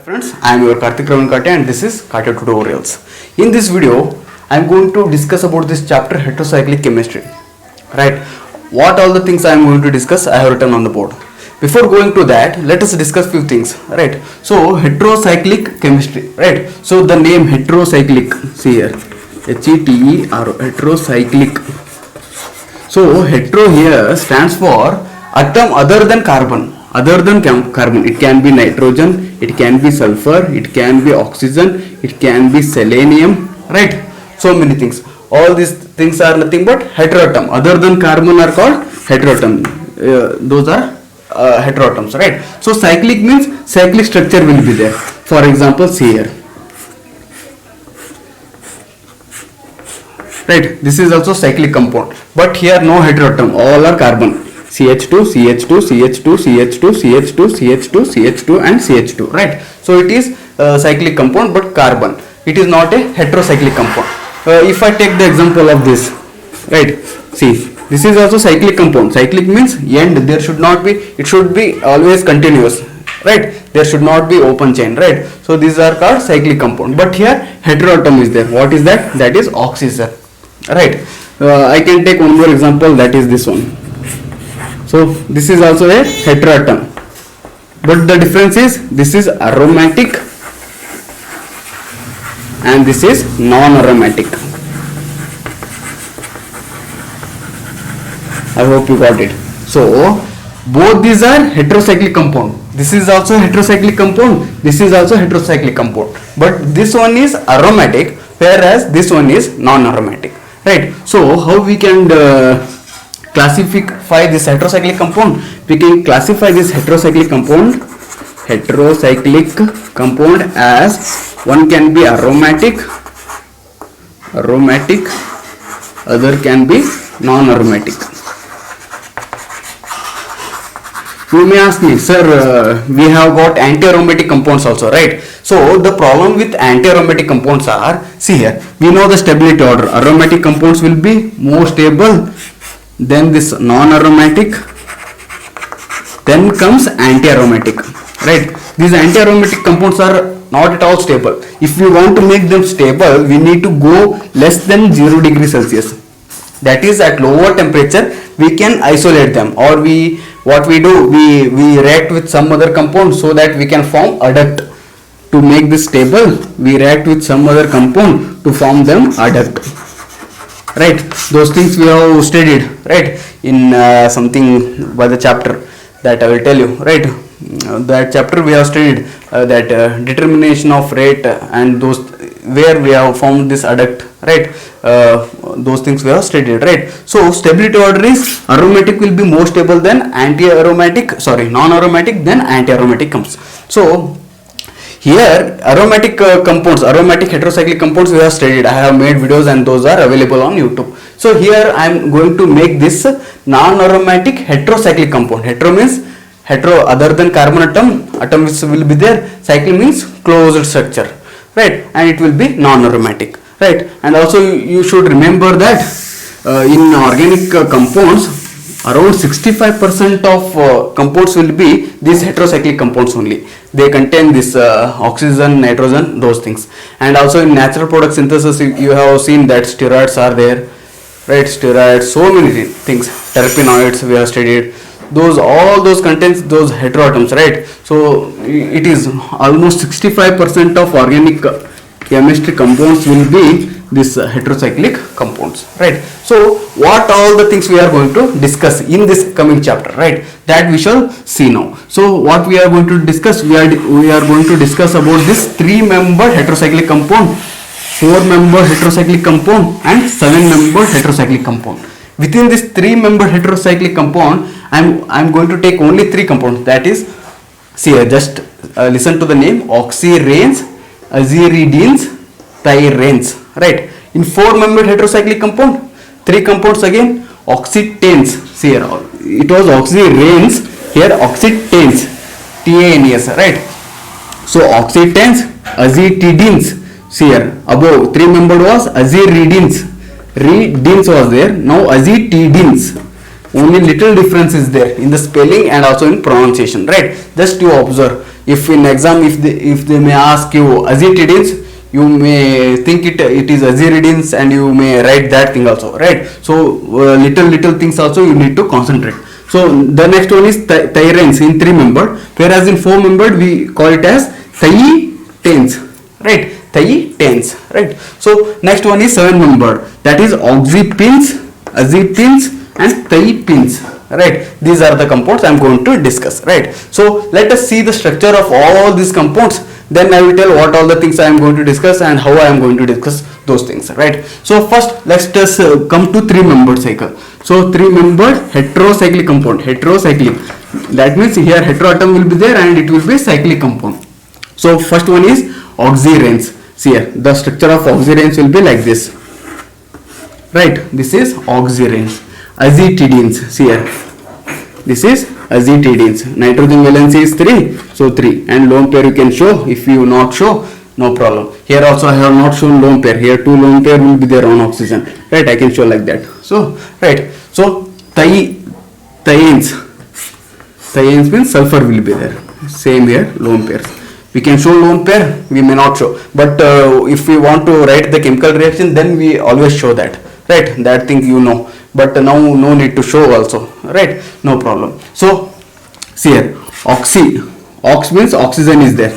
Friends, I am your Karthik Ravankate and this is Kate Tutorials. In this video, I am going to discuss about this chapter heterocyclic chemistry. Right? What all the things I am going to discuss, I have written on the board. Before going to that, let us discuss few things. Right? So, heterocyclic chemistry. Right? So, the name heterocyclic, see here, H-E-T-E-R-O, heterocyclic. So, hetero here stands for atom other than carbon. Other than carbon, it can be nitrogen, it can be sulfur, it can be oxygen, it can be selenium, right? So many things. All these things are nothing but heteroatom. Other than carbon are called heteroatom. Those are heteroatoms, right? So cyclic means cyclic structure will be there. For example, see here. Right, this is also cyclic compound, but here no heteroatom, all are carbon. CH2, CH2, CH2, CH2, CH2, CH2, CH2 and CH2, right? So it is cyclic compound but carbon. It is not a heterocyclic compound. If I take the example of this, right? See, this is also cyclic compound. Cyclic means end, there should not be, it should be always continuous, right? There should not be open chain, right? So these are called cyclic compound. But here heteroatom is there. What is that? That is oxygen, right? I can take one more example, that is this one. So this is also a heteroatom, but the difference is this is aromatic and this is non-aromatic. I hope you got it. So both these are heterocyclic compound. This is also heterocyclic compound. This is also heterocyclic compound. But this one is aromatic, whereas this one is non-aromatic. Right? So how we can classify this heterocyclic compound? We can classify this heterocyclic compound as one can be aromatic, other can be non-aromatic. You may ask me, sir, we have got anti-aromatic compounds also, right? So the problem with anti-aromatic compounds are, see here, we know the stability order. Aromatic compounds will be more stable, then this non-aromatic, then comes anti-aromatic, right? These anti-aromatic compounds are not at all stable. If we want to make them stable, we need to go less than 0 degrees Celsius. That is, at lower temperature we can isolate them, or we react with some other compound so that we can form adduct. To make this stable, we react with some other compound to form them adduct. Right, those things we have studied, right, in something by the chapter that I will tell you, right? That chapter we have studied that determination of rate and those where we have found this adduct, right? Those things we have studied, right? So stability order is aromatic will be more stable than non-aromatic, then anti-aromatic comes. So here aromatic compounds, aromatic heterocyclic compounds we have studied. I have made videos and those are available on YouTube. So here I am going to make this non-aromatic heterocyclic compound. Hetero means hetero, other than carbon atom which will be there. Cycle means closed structure, right? And it will be non-aromatic, right? And also you should remember that in organic compounds, around 65% of compounds will be these heterocyclic compounds only. They contain this oxygen, nitrogen, those things. And also in natural product synthesis, you have seen that steroids are there, right? Steroids, so many things. Terpenoids we have studied. All those contains those heteroatoms, right? So it is almost 65% of organic chemistry compounds will be this heterocyclic compounds, right? So what all the things we are going to discuss in this coming chapter, right? That we shall see now. So what we are going to discuss, we are going to discuss about this 3-member heterocyclic compound, 4-member heterocyclic compound and 7-member heterocyclic compound. Within this 3-member heterocyclic compound, I'm going to take only 3 compounds. That is, see here, just listen to the name: oxyrenes, aziridines, thyrenes, right? In 4-member heterocyclic compound, 3 compounds again, oxytanes. See here, it was oxyrenes, here oxytanes, TANES, right? So oxytanes, azitidines. See here, above 3-membered was aziridines, redins was there, now azitidines. Only little difference is there in the spelling and also in pronunciation, right? Just you observe. If in exam, if they may ask you azitidines, you may think it is aziridines, and you may write that thing also, right? So little things also you need to concentrate. So the next one is thyrines in 3 membered, whereas in 4 membered we call it as thietanes, right? Thietanes, right? So next one is 7 membered, that is oxypins, azipins and thiopins, right? These are the compounds I am going to discuss, right? So let us see the structure of all these compounds, then I will tell what all the things I am going to discuss and how I am going to discuss those things, right? So first let's just come to 3 membered cycle. So 3 membered heterocyclic compound, heterocyclic, that means here heteroatom will be there and it will be cyclic compound. So first one is oxyranes. See here, the structure of oxyranes will be like this, right? This is oxyranes. Azitidines, see here, this is azitidines. Nitrogen valency is 3, so 3, and lone pair you can show. If you not show, no problem. Here also I have not shown lone pair. Here 2 lone pair will be there on oxygen, right? I can show like that. So right, so thiones means sulfur will be there. Same here, lone pairs. We can show lone pair, we may not show, but if we want to write the chemical reaction, then we always show that, right? That thing you know, but now no need to show also, right? No problem. So see here, ox means oxygen is there,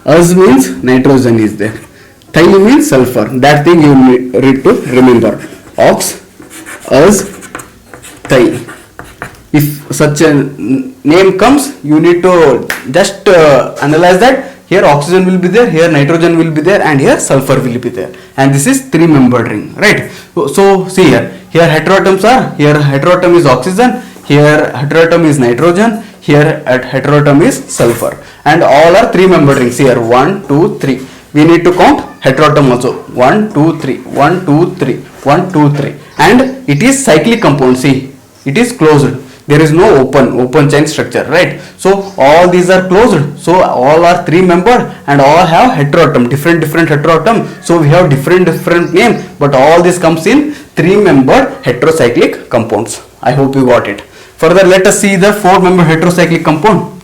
az means nitrogen is there, thio means sulfur. That thing you need to remember, ox, az, thio. If such a name comes, you need to just analyze that. Here oxygen will be there, here nitrogen will be there, and here sulfur will be there, and this is 3 membered ring, right? So see here heteroatoms are, here heteroatom is oxygen, here heteroatom is nitrogen, here at heteroatom is sulfur, and all are 3 membered rings. Here 1 2 3, we need to count heteroatom also, 1 2 3 1 2 3 1 2 3, and it is cyclic compound. See, it is closed, there is no open chain structure, right? So all these are closed, so all are 3 membered and all have heteroatom, different heteroatom. So we have different name, but all this comes in 3 membered heterocyclic compounds. I hope you got it. Further, let us see the 4 membered heterocyclic compound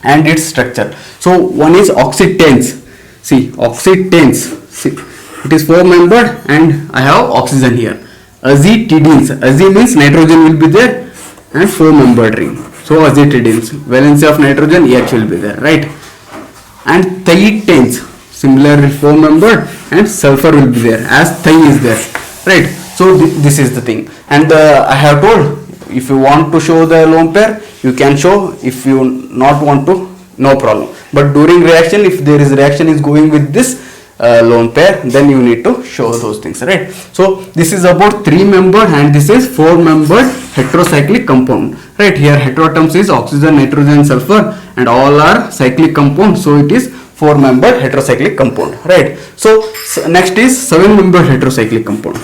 and its structure. So one is oxytanes. See, oxytanes, see, it is 4 membered and I have oxygen here. Azitidines, azi means nitrogen will be there, and 4 membered ring. So azitidines, valency of nitrogen H will be there, right? And thietanes, similarly 4 membered, and sulfur will be there as thi is there, right? So this is the thing. And I have told, if you want to show the lone pair, you can show. If you not want to, no problem. But during reaction, if there is reaction is going with this lone pair, then you need to show those things, right? So this is about 3 membered and this is 4 membered heterocyclic compound, right? Here heteroatoms is oxygen, nitrogen, sulfur, and all are cyclic compound, so it is 4 membered heterocyclic compound, right? So next is 7 membered heterocyclic compound.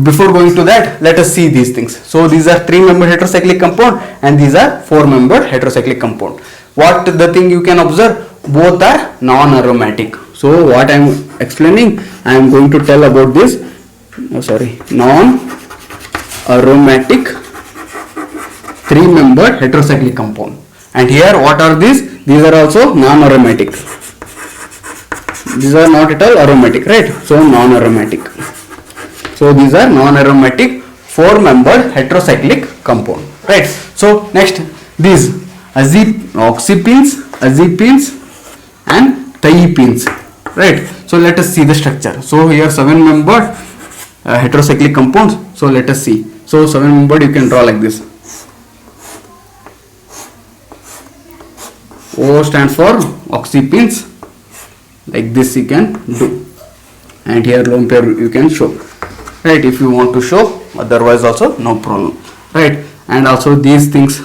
Before going to that, let us see these things. So these are 3 membered heterocyclic compound and these are 4 membered heterocyclic compound. What the thing you can observe, both are non-aromatic. So what I am explaining, I am going to tell about this, non-aromatic 3 membered heterocyclic compound. And here what are these? These are also non-aromatic. These are not at all aromatic, right? So non-aromatic. So these are non-aromatic 4 membered heterocyclic compound, right? So next, these oxypins, azipins and thiopins, right? So let us see the structure. So here 7 membered heterocyclic compounds. So let us see. So 7 membered you can draw like this. O stands for oxypins, like this you can do, and here lone pair you can show, right? If you want to show, otherwise also no problem, right? And also these things.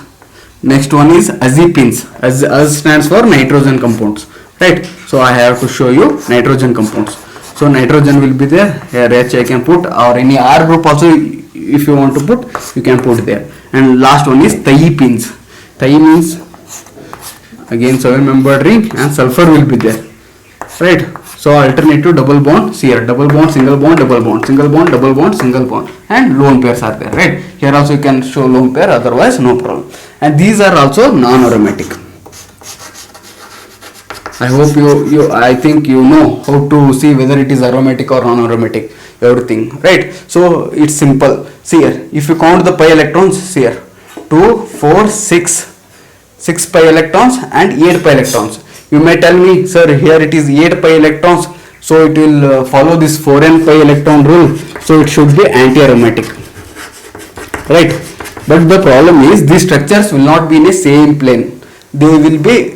Next one is azipins. Az stands for nitrogen compounds, right? So I have to show you nitrogen compounds. So nitrogen will be there. Here H I can put, or any R group also if you want to put, you can put there. And last one is thiopins. Thi means again 7 membered ring and sulfur will be there, right? So alternative double bond. See here, double bond, single bond, double bond, single bond, double bond, single bond, and lone pairs are there, right? Here also you can show lone pair, otherwise no problem. And these are also non-aromatic. I hope I think you know how to see whether it is aromatic or non-aromatic, everything, right? So it's simple. See here, if you count the pi electrons, see here, 2, 4, 6 pi electrons and 8 pi electrons. You may tell me, sir, here it is 8 pi electrons, so it will follow this 4n pi electron rule, so it should be anti-aromatic, right? But the problem is these structures will not be in a same plane. They will be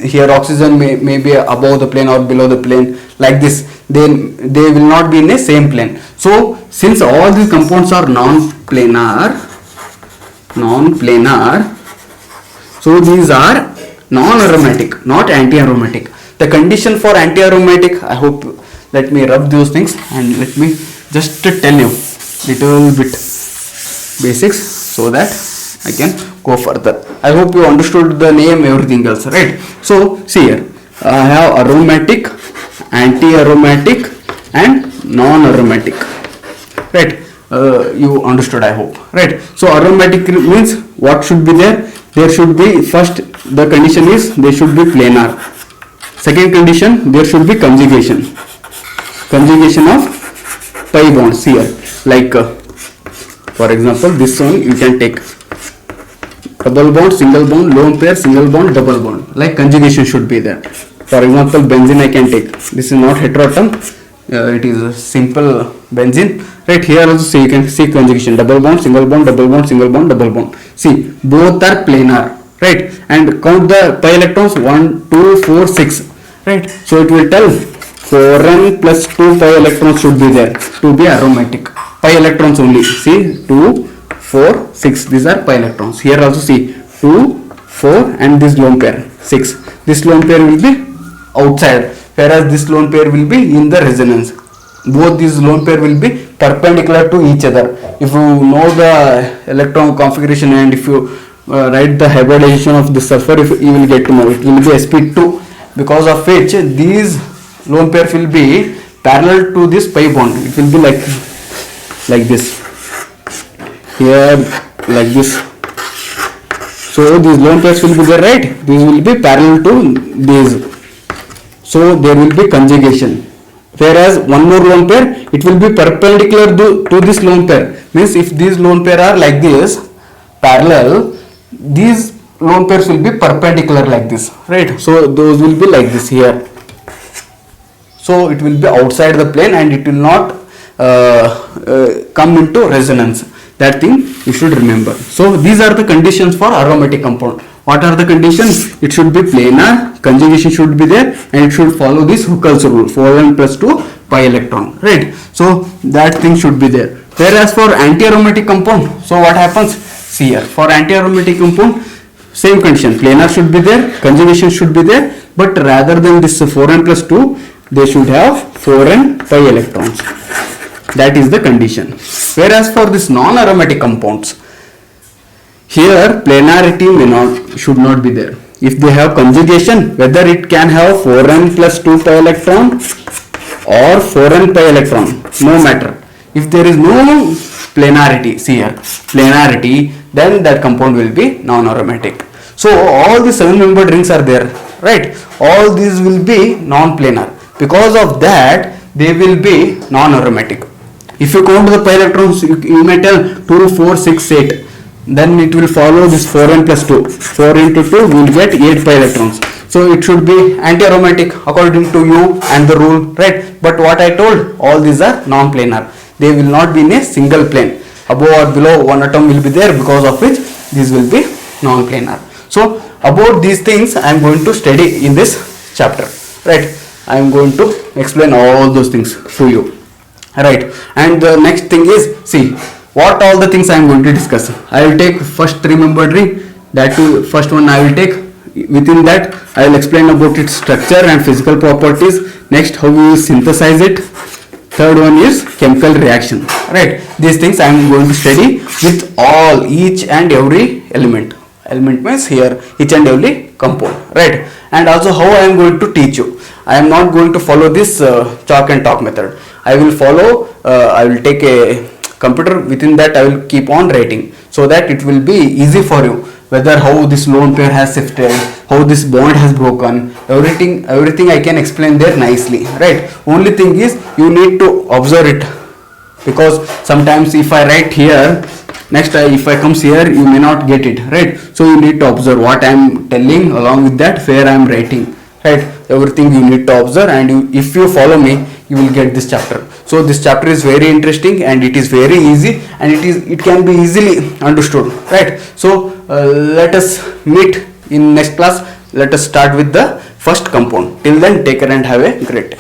here oxygen may be above the plane or below the plane, like this. They will not be in a same plane. So since all these compounds are non-planar, so these are non-aromatic, not anti-aromatic. The condition for anti-aromatic, I hope, let me rub those things and let me just tell you little bit basics so that I can go further. I hope you understood the name, everything else, right? So see here, I have aromatic, anti-aromatic and non-aromatic, right? You understood, I hope, right? So aromatic means what should be there? There should be, first the condition is they should be planar. Second condition, there should be conjugation of pi bonds here, like for example this one you can take double bond, single bond, lone pair, single bond, double bond, like conjugation should be there. For example benzene I can take, this is not heteroatom, it is a simple benzene, right? Here also see, you can see conjugation, double bond, single bond, double bond, single bond, double bond. See, both are planar, right? And count the pi electrons, 1, 2, 4, 6, right? So it will tell 4n plus 2 pi electrons should be there to be aromatic. Pi electrons only, see, 2, 4, 6, these are pi electrons. Here also see, 2, 4 and this lone pair, 6. This lone pair will be outside, whereas this lone pair will be in the resonance. Both these lone pair will be perpendicular to each other. If you know the electron configuration and if you write the hybridization of the sulfur, you will get to know it will be sp2, because of which these lone pairs will be parallel to this pi bond. It will be like this, here like this. So these lone pairs will be there, right? These will be parallel to these, so there will be conjugation. Whereas one more lone pair, it will be perpendicular to this lone pair. Means if these lone pair are like this, parallel, these lone pairs will be perpendicular like this, right? So those will be like this here. So it will be outside the plane and it will not come into resonance. That thing you should remember. So these are the conditions for aromatic compound. What are the conditions? It should be planar, conjugation should be there, and it should follow this Huckel's rule, 4n plus 2 pi electron, right? So that thing should be there. Whereas for anti-aromatic compound, so what happens? See here, for anti-aromatic compound, same condition, planar should be there, conjugation should be there, but rather than this 4n plus 2, they should have 4n pi electrons. That is the condition. Whereas for this non-aromatic compounds, here planarity should not be there. If they have conjugation, whether it can have 4n plus 2 pi electron or 4n pi electron, no matter. If there is no planarity, see here, planarity, then that compound will be non-aromatic. So all the 7-membered rings are there, right? All these will be non-planar. Because of that, they will be non-aromatic. If you count the pi electrons, you may tell 2, 4, 6, 8. Then it will follow this 4n plus 2. 4 into 2 will get 8 pi electrons. So it should be anti-aromatic according to you and the rule, right? But what I told, all these are non-planar. They will not be in a single plane. Above or below one atom will be there, because of which these will be non-planar. So about these things I am going to study in this chapter, right? I am going to explain all those things to you, right? And the next thing is, see what all the things I am going to discuss. I will take first 3-membered ring, that too, first one I will take. Within that I will explain about its structure and physical properties. Next, how we will synthesize it. Third one is chemical reaction, right? These things I am going to study with all, each and every element. Element means here each and every compound, right? And also how I am going to teach you. I am not going to follow this chalk and talk method. I will follow, I will take a computer, within that I will keep on writing, so that it will be easy for you. whether how this lone pair has shifted, how this bond has broken, everything I can explain there nicely, right? Only thing is you need to observe it, because sometimes if I write here, next if I comes here, you may not get it, right? So you need to observe what I am telling, along with that where I am writing, right? Everything you need to observe, and if you follow me, you will get this chapter. So this chapter is very interesting, and it is very easy, and it can be easily understood, right? So let us meet in next class. Let us start with the first compound. Till then, take care and have a great day.